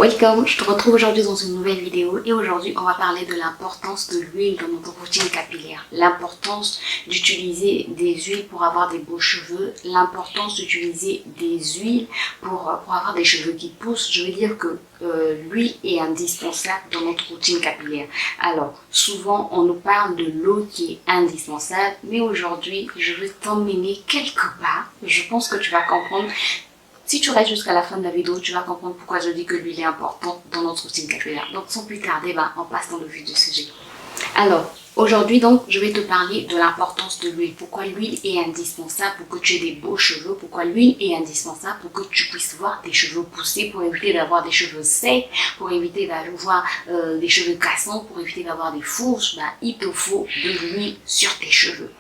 Welcome, je te retrouve aujourd'hui dans une nouvelle vidéo et aujourd'hui on va parler de l'importance de l'huile dans notre routine capillaire. L'importance d'utiliser des huiles pour avoir des beaux cheveux, l'importance d'utiliser des huiles pour avoir des cheveux qui poussent. Je veux dire que l'huile est indispensable dans notre routine capillaire. Alors souvent on nous parle de l'eau qui est indispensable, mais aujourd'hui je veux t'emmener quelque part. Je pense que tu vas comprendre. Si tu restes jusqu'à la fin de la vidéo, tu vas comprendre pourquoi je dis que l'huile est importante dans notre routine capillaire. Donc sans plus tarder, on passe dans le vif du sujet. Alors, aujourd'hui donc, je vais te parler de l'importance de l'huile. Pourquoi l'huile est indispensable pour que tu aies des beaux cheveux. Pourquoi l'huile est indispensable pour que tu puisses voir tes cheveux pousser, pour éviter d'avoir des cheveux secs, pour éviter d'avoir des cheveux cassants, pour éviter d'avoir des fourches. Il te faut de l'huile sur tes cheveux.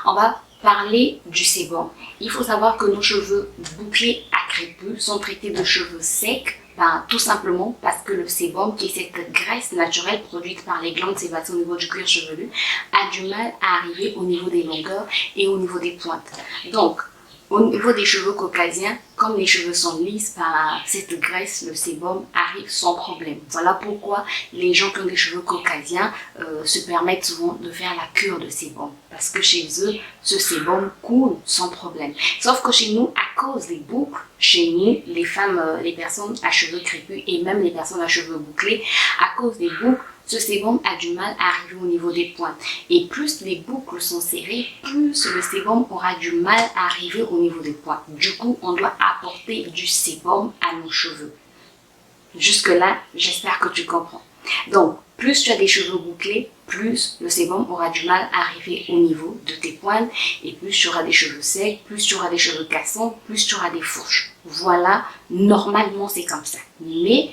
On va parler du sébum. Il faut savoir que nos cheveux bouclés à crépus sont traités de cheveux secs, tout simplement parce que le sébum, qui est cette graisse naturelle produite par les glandes sébacées au niveau du cuir chevelu, a du mal à arriver au niveau des longueurs et au niveau des pointes. Donc, au niveau des cheveux caucasiens, comme les cheveux sont lisses, cette graisse, le sébum, arrive sans problème. Voilà pourquoi les gens qui ont des cheveux caucasiens se permettent souvent de faire la cure de sébum. Parce que chez eux, ce sébum coule sans problème. Sauf que chez nous, à cause des boucles, chez nous, les femmes, les personnes à cheveux crépus et même les personnes à cheveux bouclés, à cause des boucles, ce sébum a du mal à arriver au niveau des pointes. Et plus les boucles sont serrées, plus le sébum aura du mal à arriver au niveau des pointes. Du coup, on doit apporter du sébum à nos cheveux. Jusque-là, j'espère que tu comprends. Donc, plus tu as des cheveux bouclés, plus le sébum aura du mal à arriver au niveau de tes pointes. Et plus tu auras des cheveux secs, plus tu auras des cheveux cassants, plus tu auras des fourches. Voilà, normalement c'est comme ça. Mais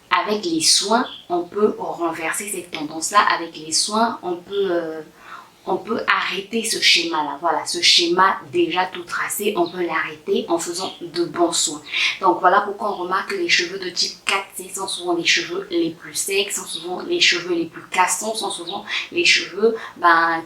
avec les soins, on peut renverser cette tendance-là. Avec les soins, on peut arrêter ce schéma-là. Voilà, ce schéma déjà tout tracé, on peut l'arrêter en faisant de bons soins. Donc voilà pourquoi on remarque que les cheveux de type 4C sont souvent les cheveux les plus secs, sont souvent les cheveux les plus cassants, sont souvent les cheveux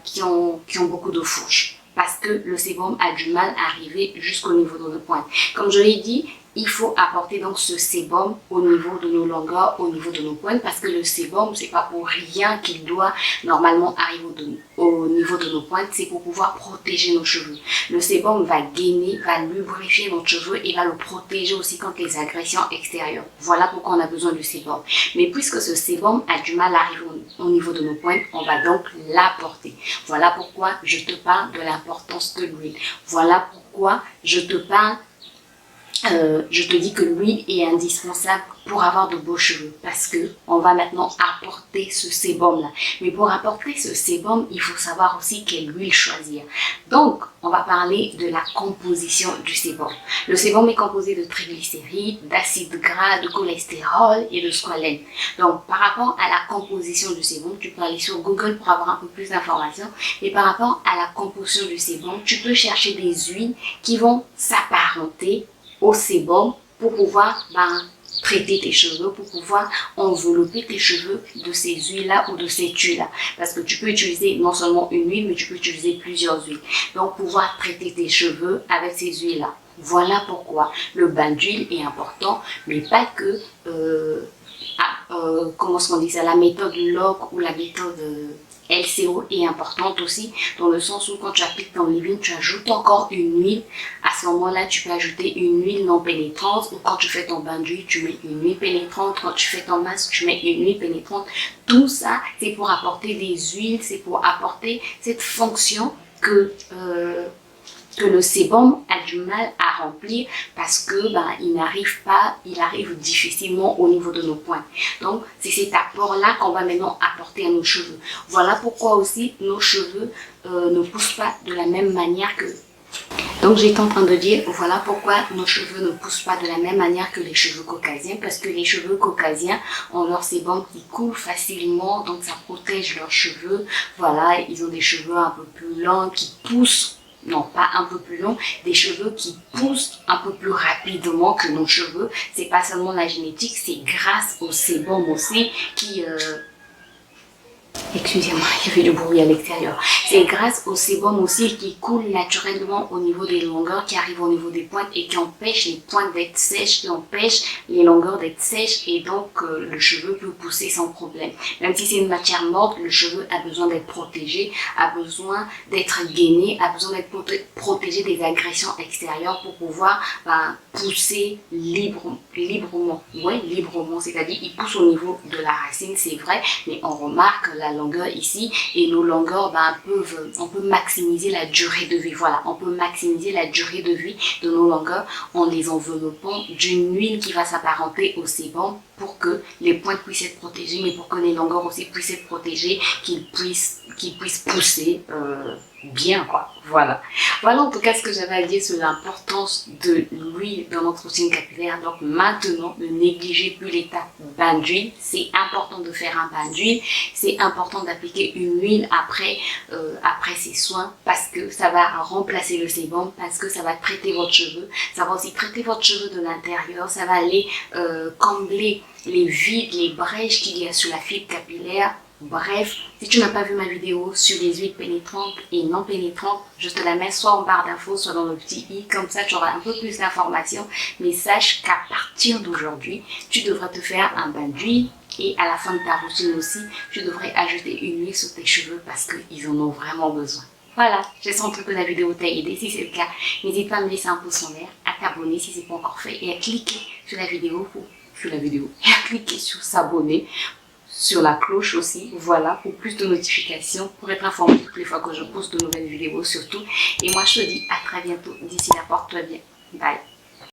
qui ont beaucoup de fourches. Parce que le sébum a du mal à arriver jusqu'au niveau de nos pointes. Comme je l'ai dit, il faut apporter donc ce sébum au niveau de nos longueurs, au niveau de nos pointes, parce que le sébum, c'est pas pour rien qu'il doit normalement arriver au niveau de nos pointes, c'est pour pouvoir protéger nos cheveux. Le sébum va gainer, va lubrifier notre cheveu et va le protéger aussi contre les agressions extérieures. Voilà pourquoi on a besoin du sébum. Mais puisque ce sébum a du mal à arriver au niveau de nos pointes, on va donc l'apporter. Voilà pourquoi je te parle de l'importance de l'huile. Voilà pourquoi je te dis que l'huile est indispensable pour avoir de beaux cheveux, parce que on va maintenant apporter ce sébum là. Mais pour apporter ce sébum, il faut savoir aussi quelle huile choisir. Donc on va parler de la composition du sébum. Le sébum est composé de triglycérides, d'acides gras, de cholestérol et de squalène. Donc par rapport à la composition du sébum, tu peux aller sur Google pour avoir un peu plus d'informations. Et par rapport à la composition du sébum, tu peux chercher des huiles qui vont s'apparenter au sébum pour pouvoir traiter tes cheveux, pour pouvoir envelopper tes cheveux de ces huiles-là ou de cette huile-là. Parce que tu peux utiliser non seulement une huile, mais tu peux utiliser plusieurs huiles. Donc, pouvoir traiter tes cheveux avec ces huiles-là. Voilà pourquoi le bain d'huile est important, mais pas que, comment est-ce qu'on dit ça, la méthode Locke ou la méthode LCO est importante aussi, dans le sens où quand tu appliques ton leave-in, tu ajoutes encore une huile. À ce moment-là, tu peux ajouter une huile non pénétrante, ou quand tu fais ton bain d'huile, tu mets une huile pénétrante. Quand tu fais ton masque, tu mets une huile pénétrante. Tout ça, c'est pour apporter des huiles, c'est pour apporter cette fonction que le sébum a du mal à remplir parce que il arrive difficilement au niveau de nos pointes. Donc c'est cet apport-là qu'on va maintenant apporter à nos cheveux. Voilà pourquoi aussi nos cheveux ne poussent pas de la même manière que... Donc j'étais en train de dire, voilà pourquoi nos cheveux ne poussent pas de la même manière que les cheveux caucasiens, parce que les cheveux caucasiens ont leur sébum qui coule facilement, donc ça protège leurs cheveux. Voilà, ils ont des cheveux un peu plus longs qui poussent. Non, pas un peu plus long, des cheveux qui poussent un peu plus rapidement que nos cheveux. C'est pas seulement la génétique, c'est grâce au sébum aussi Excusez-moi, il y avait du bruit à l'extérieur. C'est grâce au sébum aussi qui coule naturellement au niveau des longueurs, qui arrive au niveau des pointes et qui empêche les pointes d'être sèches, qui empêche les longueurs d'être sèches et donc le cheveu peut pousser sans problème. Même si c'est une matière morte, le cheveu a besoin d'être protégé, a besoin d'être gainé, a besoin d'être protégé des agressions extérieures pour pouvoir pousser librement. Ouais, librement, c'est-à-dire il pousse au niveau de la racine, c'est vrai, mais on remarque la longueur ici et nos longueurs on peut maximiser la durée de vie. Voilà, on peut maximiser la durée de vie de nos longueurs en les enveloppant d'une huile qui va s'apparenter au sébum pour que les pointes puissent être protégées, mais pour que les longueurs aussi puissent être protégées, qu'ils puissent pousser bien, quoi. Voilà. Voilà en tout cas ce que j'avais à dire sur l'importance de l'huile dans notre routine capillaire. Donc maintenant, ne négligez plus l'étape bain d'huile. C'est important de faire un bain d'huile. C'est important d'appliquer une huile après ces soins parce que ça va remplacer le sébum, parce que ça va traiter votre cheveu. Ça va aussi traiter votre cheveu de l'intérieur. Ça va aller combler les vides, les brèches qu'il y a sur la fibre capillaire. Bref, si tu n'as pas vu ma vidéo sur les huiles pénétrantes et non pénétrantes, je te la mets soit en barre d'infos, soit dans le petit i, comme ça tu auras un peu plus d'informations. Mais sache qu'à partir d'aujourd'hui, tu devras te faire un bain d'huile et à la fin de ta routine aussi, tu devrais ajouter une huile sur tes cheveux parce qu'ils en ont vraiment besoin. Voilà, j'espère que la vidéo t'a aidé. Si c'est le cas, n'hésite pas à me laisser un pouce en l'air, à t'abonner si ce n'est pas encore fait et à cliquer sur la vidéo et à cliquer sur s'abonner, sur la cloche aussi, voilà, pour plus de notifications, pour être informé toutes les fois que je poste de nouvelles vidéos surtout. Et moi je te dis à très bientôt, d'ici là porte-toi bien, bye.